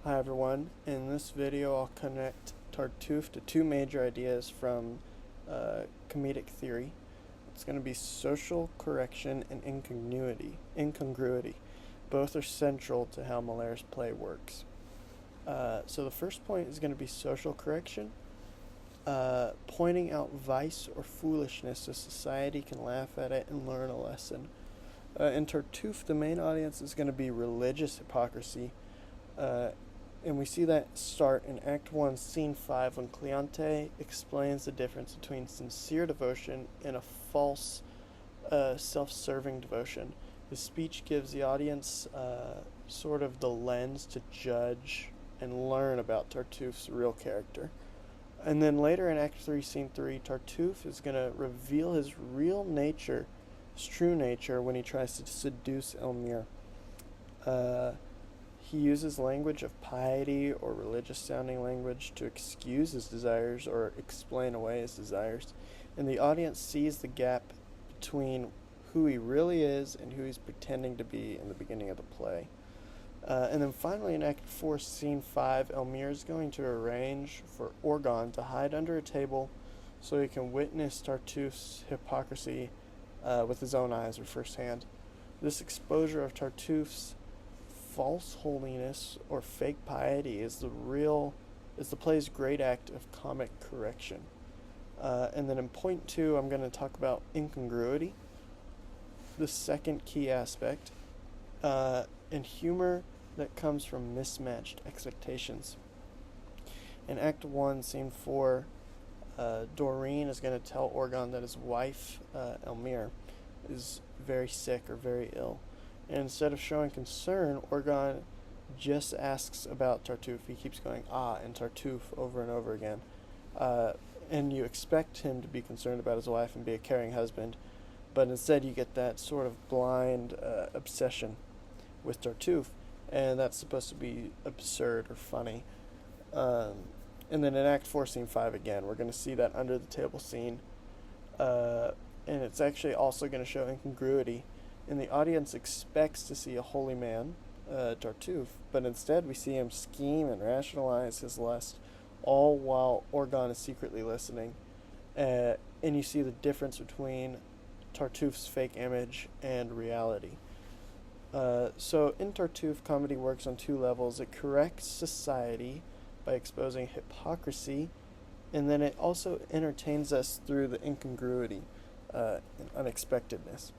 Hi everyone, in this video I'll connect Tartuffe to two major ideas from comedic theory. It's going to be social correction and incongruity. Both are central to how Molaire's play works. So the first point is going to be social correction, pointing out vice or foolishness so society can laugh at it and learn a lesson. In Tartuffe, the main audience is going to be religious hypocrisy, and we see that start in Act 1, Scene 5, when Cleante explains the difference between sincere devotion and a false, self-serving devotion. His speech gives the audience sort of the lens to judge and learn about Tartuffe's real character. And then later in Act 3, Scene 3, Tartuffe is going to reveal his real nature, his true nature, when he tries to seduce Elmire. He uses language of piety or religious-sounding language to excuse his desires or explain away his desires, and the audience sees the gap between who he really is and who he's pretending to be in the beginning of the play. And then finally in Act 4, Scene 5, Elmire is going to arrange for Orgon to hide under a table so he can witness Tartuffe's hypocrisy with his own eyes or firsthand. This exposure of Tartuffe's false holiness or fake piety is the play's great act of comic correction. And then in point 2, I'm going to talk about incongruity, the second key aspect, and humor that comes from mismatched expectations. In Act 1, Scene 4, Doreen is going to tell Orgon that his wife, Elmire, is very sick or very ill. And instead of showing concern, Orgon just asks about Tartuffe. He keeps going, and Tartuffe over and over again. And you expect him to be concerned about his wife and be a caring husband, but instead you get that sort of blind obsession with Tartuffe, and that's supposed to be absurd or funny. And then in Act 4, Scene 5 again, we're going to see that under the table scene, and it's actually also going to show incongruity. And the audience expects to see a holy man, Tartuffe, but instead we see him scheme and rationalize his lust, all while Orgon is secretly listening. And you see the difference between Tartuffe's fake image and reality. So in Tartuffe, comedy works on two levels. It corrects society by exposing hypocrisy, and then it also entertains us through the incongruity and unexpectedness,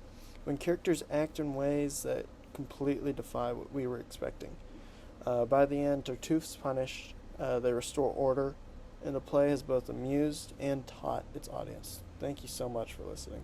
when characters act in ways that completely defy what we were expecting. By the end, Tartuffe's punished, they restore order, and the play has both amused and taught its audience. Thank you so much for listening.